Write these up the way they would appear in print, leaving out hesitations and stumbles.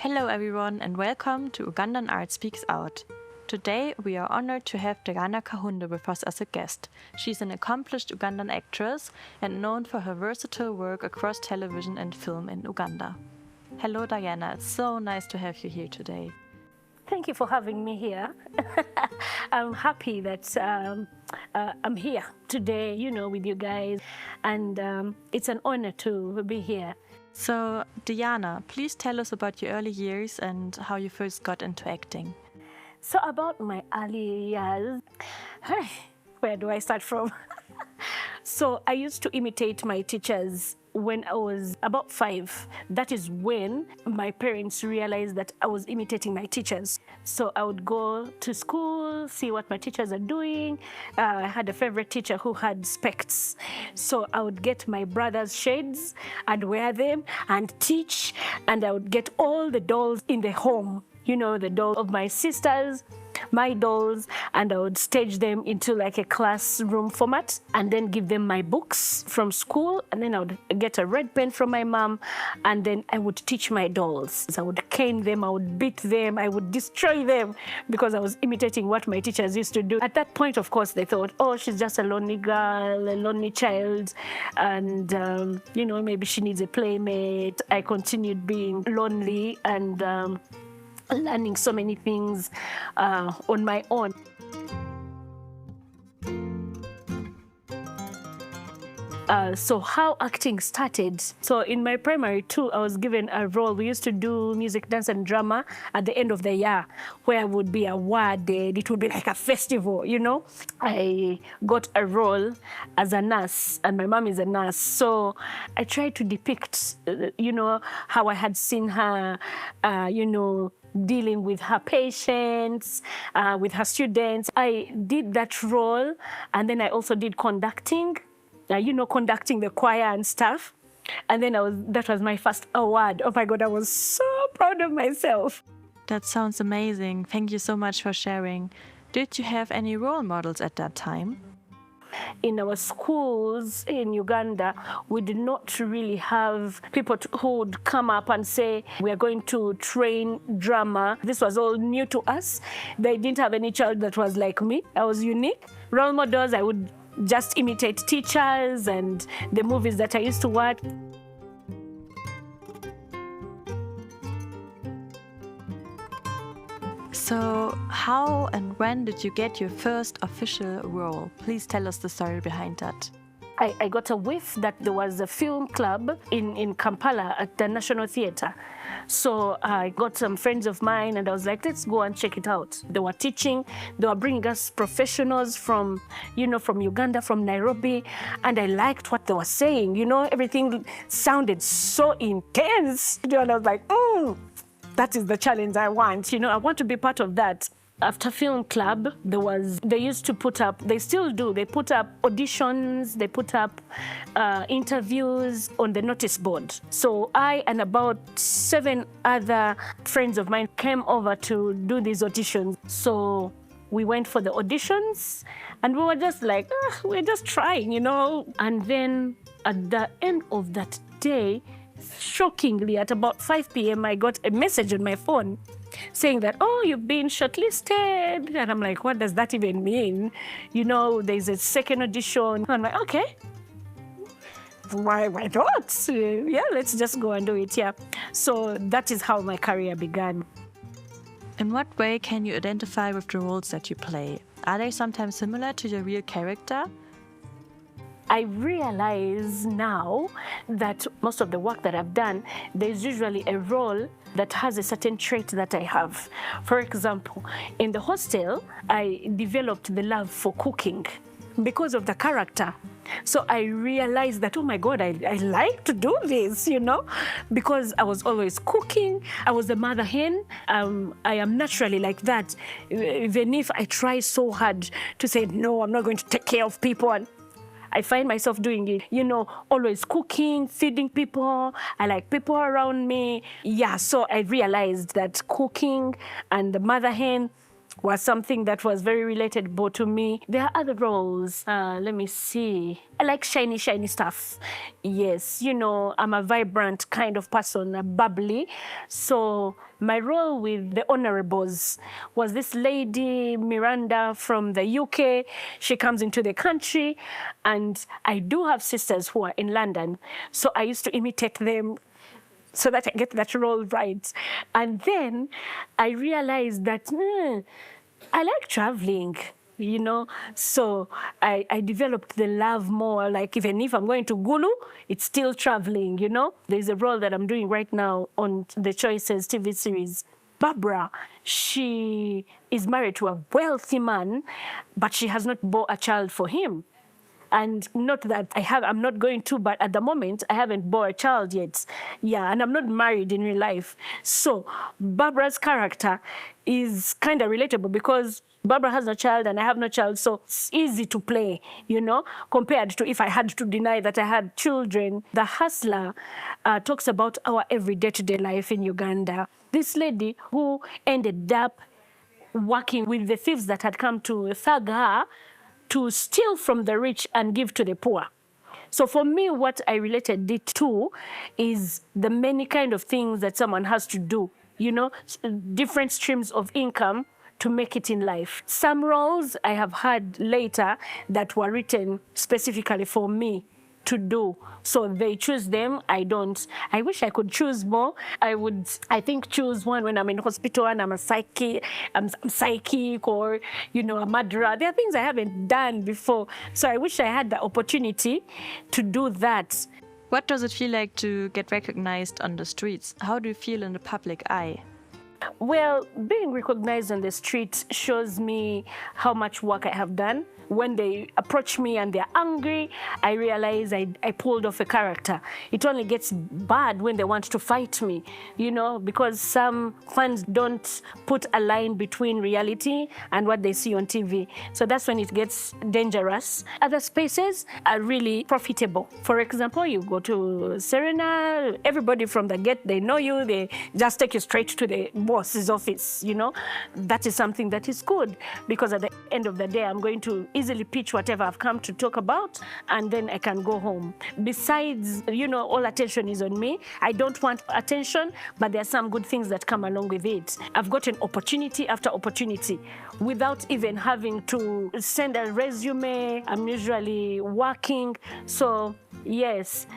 Hello everyone and welcome to Ugandan Art Speaks Out. Today we are honored to have Diana Kahunde with us as a guest. She's an accomplished Ugandan actress and known for her versatile work across television and film in Uganda. Hello Diana, it's so nice to have you here today. Thank you for having me here. I'm happy that I'm here today, with you guys. And it's an honor to be here. So, Diana, please tell us about your early years and how you first got into acting. So about my early years, where do I start from? So I used to imitate my teachers when I was about 5. That is when my parents realized that I was imitating my teachers. So I would go to school, see what my teachers are doing. I had a favorite teacher who had specs. So I would get my brother's shades and wear them and teach. And I would get all the dolls in the home. The dolls of my sisters, my dolls, and I would stage them into like a classroom format and then give them my books from school. And then I would get a red pen from my mom and then I would teach my dolls. I would cane them, I would beat them, I would destroy them because I was imitating what my teachers used to do. At that point, of course, they thought, oh, she's just a lonely girl, a lonely child, and, maybe she needs a playmate. I continued being lonely and learning so many things on my own. So how acting started. So in my primary 2, I was given a role. We used to do music, dance, and drama at the end of the year, where I would be awarded. It would be like a festival, I got a role as a nurse, and my mom is a nurse. So I tried to depict, how I had seen her, dealing with her patients, with her students. I did that role, and then I also did conducting, conducting the choir and stuff. And then that was my first award. Oh my God, I was so proud of myself. That sounds amazing. Thank you so much for sharing. Did you have any role models at that time? In our schools in Uganda, we did not really have people who would come up and say, we are going to train drama. This was all new to us. They didn't have any child that was like me. I was unique. Role models, I would just imitate teachers and the movies that I used to watch. So, how and when did you get your first official role? Please tell us the story behind that. I got a whiff that there was a film club in Kampala at the National Theatre. So I got some friends of mine and I was like, let's go and check it out. They were teaching, they were bringing us professionals from Uganda, from Nairobi, and I liked what they were saying. Everything sounded so intense. And I was like, that is the challenge I want. I want to be part of that. After film club, they used to put up, they still do, they put up auditions, they put up interviews on the notice board. So I and about 7 other friends of mine came over to do these auditions. So we went for the auditions and we were just like, we're just trying, And then at the end of that day, shockingly, at about 5 p.m., I got a message on my phone saying that, you've been shortlisted. And I'm like, what does that even mean? There's a second audition. I'm like, okay, why not? Yeah, let's just go and do it, yeah. So that is how my career began. In what way can you identify with the roles that you play? Are they sometimes similar to your real character? I realize now that most of the work that I've done, there's usually a role that has a certain trait that I have. For example, in the hostel, I developed the love for cooking because of the character. So I realized that, oh my God, I like to do this, because I was always cooking. I was the mother hen. I am naturally like that. Even if I try so hard to say, no, I'm not going to take care of people, I find myself doing it, always cooking, feeding people. I like people around me. Yeah, so I realized that cooking and the mother hen was something that was very relatable to me. There are other roles. Let me see. I like shiny, shiny stuff. Yes, you know, I'm a vibrant kind of person, a bubbly. So my role with the Honorables was this lady, Miranda, from the UK. She comes into the country, and I do have sisters who are in London. So I used to imitate them so that I get that role right. And then I realized that I like traveling, you know. So I developed the love more, like even if I'm going to Gulu, it's still traveling, you know. There's a role that I'm doing right now on the Choices TV series. Barbara, she is married to a wealthy man, but she has not bore a child for him. And not that I'm not going to, but at the moment, I haven't bore a child yet. Yeah, and I'm not married in real life. So Barbara's character is kind of relatable because Barbara has no child and I have no child, so it's easy to play, you know, compared to if I had to deny that I had children. The Hustler talks about our everyday to-day life in Uganda. This lady who ended up working with the thieves that had come to thug her to steal from the rich and give to the poor. So for me, what I related it to is the many kind of things that someone has to do, you know, different streams of income to make it in life. Some roles I have had later that were written specifically for me to do. So they choose them, I don't. I wish I could choose more. I would, I think, choose one when I'm in hospital and I'm psychic or, you know, a murderer. There are things I haven't done before. So I wish I had the opportunity to do that. What does it feel like to get recognized on the streets? How do you feel in the public eye? Well, being recognized on the street shows me how much work I have done. When they approach me and they're angry, I realize I pulled off a character. It only gets bad when they want to fight me, you know, because some fans don't put a line between reality and what they see on TV. So that's when it gets dangerous. Other spaces are really profitable. For example, you go to Serena, everybody from the gate, they know you, they just take you straight to the boss's office, you know. That is something that is good because at the end of the day, I'm going to easily pitch whatever I've come to talk about, and then I can go home. Besides, you know, all attention is on me. I don't want attention, but there are some good things that come along with it. I've gotten opportunity after opportunity without even having to send a resume. I'm usually working. So, yes.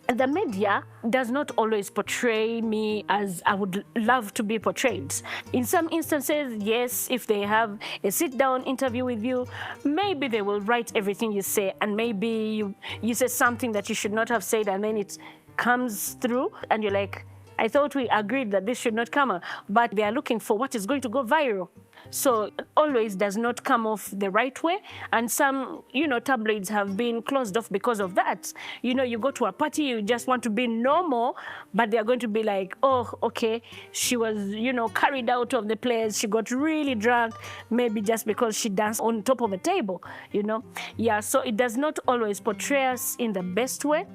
The media does not always portray me as I would love to be portrayed. In some instances, yes, if they have a sit-down interview with you, maybe they will write everything you say, and maybe you say something that you should not have said, and then it comes through, and you're like, I thought we agreed that this should not come out, but they are looking for what is going to go viral. So it always does not come off the right way. And some, you know, tabloids have been closed off because of that. You know, you go to a party, you just want to be normal, but they're going to be like, oh, okay, she was, you know, carried out of the place. She got really drunk, maybe just because she danced on top of a table, you know. Yeah, so it does not always portray us in the best way.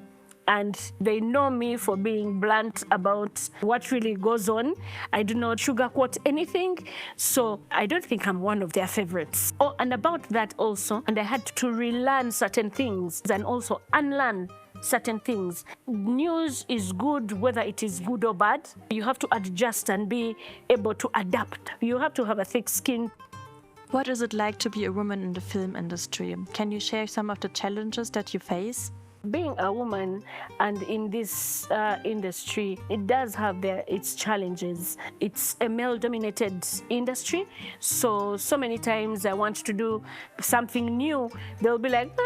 And they know me for being blunt about what really goes on. I do not sugarcoat anything, so I don't think I'm one of their favorites. Oh, and about that also, and I had to relearn certain things and also unlearn certain things. News is good, whether it is good or bad. You have to adjust and be able to adapt. You have to have a thick skin. What is it like to be a woman in the film industry? Can you share some of the challenges that you face? Being a woman and in this industry, it does have its challenges. It's a male-dominated industry, so many times I want to do something new, they'll be like,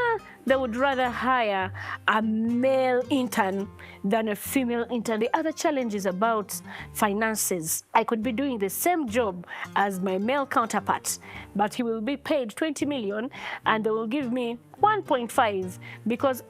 they would rather hire a male intern than a female intern. The other challenge is about finances. I could be doing the same job as my male counterpart, but he will be paid 20 million and they will give me 1.5 because,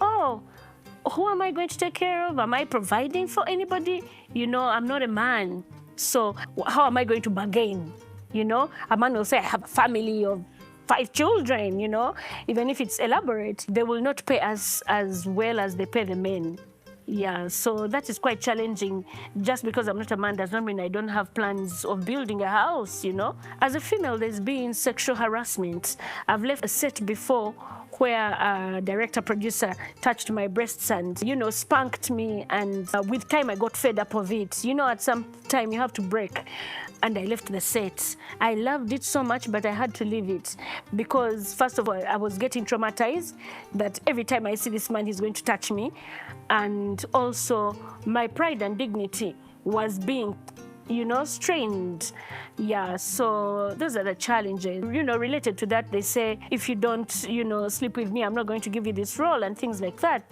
who am I going to take care of? Am I providing for anybody? You know, I'm not a man. So how am I going to bargain? You know, a man will say, I have a family of 5 children, you know. Even if it's elaborate, they will not pay us as well as they pay the men. Yeah, so that is quite challenging. Just because I'm not a man does not mean I don't have plans of building a house, you know. As a female, there's been sexual harassment. I've left a set before where a director-producer touched my breasts and, you know, spanked me. And with time, I got fed up of it. You know, at some time, you have to break. And I left the set. I loved it so much, but I had to leave it because, first of all, I was getting traumatized that every time I see this man, he's going to touch me. And also, my pride and dignity was being, you know, strained. Yeah, so those are the challenges. You know, related to that, they say, if you don't, you know, sleep with me, I'm not going to give you this role and things like that.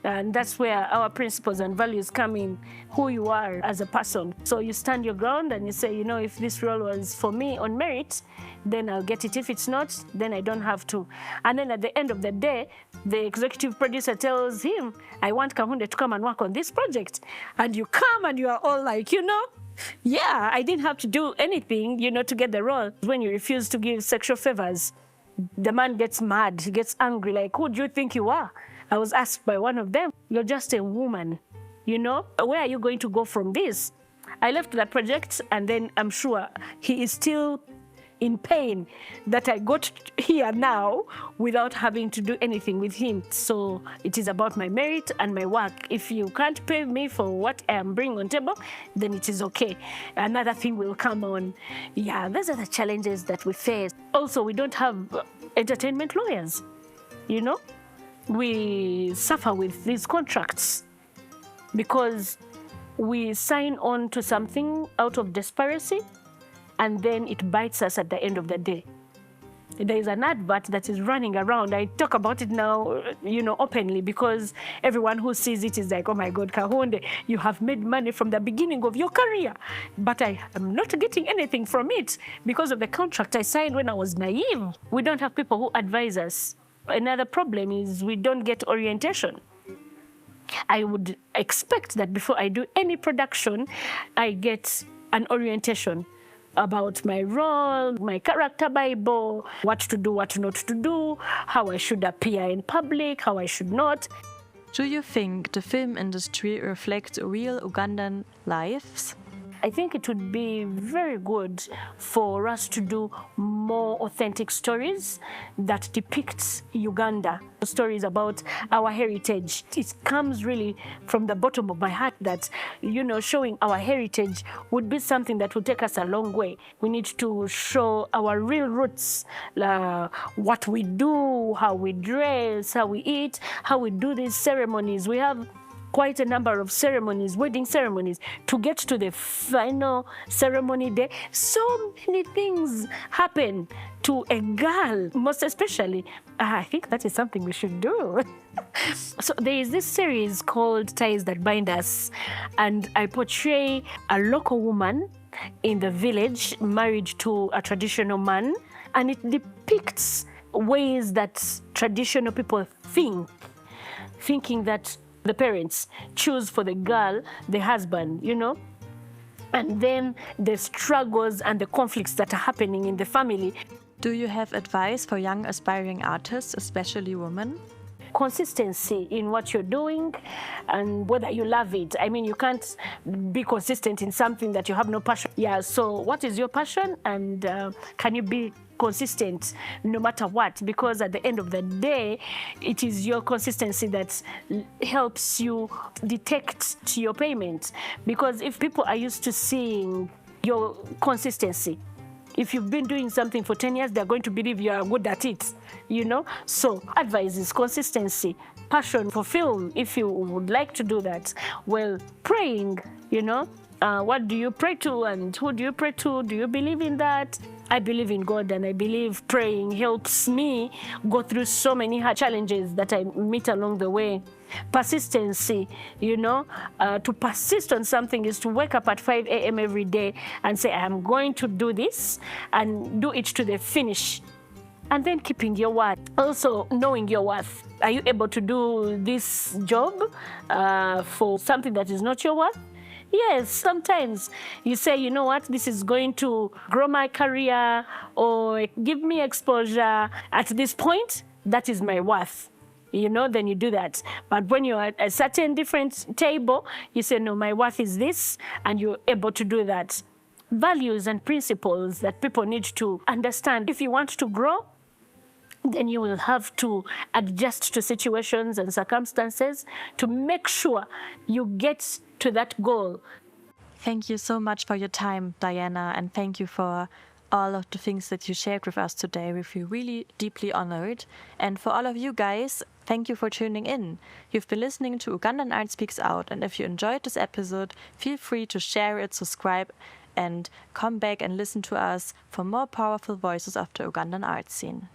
And that's where our principles and values come in, who you are as a person. So you stand your ground and you say, you know, if this role was for me on merit, then I'll get it. If it's not, then I don't have to. And then at the end of the day, the executive producer tells him, I want Kahunde to come and work on this project. And you come and you are all like, you know, yeah, I didn't have to do anything, you know, to get the role. When you refuse to give sexual favors, the man gets mad, he gets angry, like, who do you think you are? I was asked by one of them, you're just a woman, you know? Where are you going to go from this? I left that project, and then I'm sure he is still in pain that I got here now without having to do anything with him. So it is about my merit and my work. If you can't pay me for what I am bringing on table, then it is okay. Another thing will come on. Yeah, those are the challenges that we face. Also, we don't have entertainment lawyers, you know? We suffer with these contracts because we sign on to something out of desperation and then it bites us at the end of the day. There is an advert that is running around. I talk about it now, you know, openly because everyone who sees it is like, oh my God, Kahunde, you have made money from the beginning of your career. But I am not getting anything from it because of the contract I signed when I was naive. We don't have people who advise us. Another problem is we don't get orientation. I would expect that before I do any production, I get an orientation about my role, my character Bible, what to do, what not to do, how I should appear in public, how I should not. Do you think the film industry reflects real Ugandan lives? I think it would be very good for us to do more authentic stories that depicts Uganda, stories about our heritage. It comes really from the bottom of my heart that, you know, showing our heritage would be something that will take us a long way. We need to show our real roots, what we do, how we dress, how we eat, how we do these ceremonies. We have quite a number of ceremonies, wedding ceremonies, to get to the final ceremony day. So many things happen to a girl, most especially. I think that is something we should do. So there is this series called Ties That Bind Us, and I portray a local woman in the village married to a traditional man, and it depicts ways that traditional people thinking that the parents choose for the girl the husband, you know, and then the struggles and the conflicts that are happening in the family. Do you have advice for young aspiring artists, especially women? Consistency in what you're doing and whether you love it. I mean, you can't be consistent in something that you have no passion. Yeah, so what is your passion, and can you be consistent no matter what? Because at the end of the day, it is your consistency that helps you detect your payment. Because if people are used to seeing your consistency, if you've been doing something for 10 years, they're going to believe you are good at it, you know? So advice is consistency, passion for film, if you would like to do that. Well, praying, you know? What do you pray to and who do you pray to? Do you believe in that? I believe in God, and I believe praying helps me go through so many hard challenges that I meet along the way. Persistency, you know, to persist on something is to wake up at 5 a.m. every day and say, I'm going to do this, and do it to the finish. And then keeping your word. Also knowing your worth. Are you able to do this job for something that is not your worth? Yes, sometimes you say, you know what, this is going to grow my career or give me exposure. At this point, that is my worth. then you do that. But when you're at a certain different table, you say, no, my worth is this, and you're able to do that. Values and principles that people need to understand. If you want to grow, then you will have to adjust to situations and circumstances to make sure you get to that goal. Thank you so much for your time, Diana, and thank you for all of the things that you shared with us today. We feel really deeply honored. And for all of you guys, thank you for tuning in. You've been listening to Ugandan Art Speaks Out, and if you enjoyed this episode, feel free to share it, subscribe, and come back and listen to us for more powerful voices of the Ugandan art scene.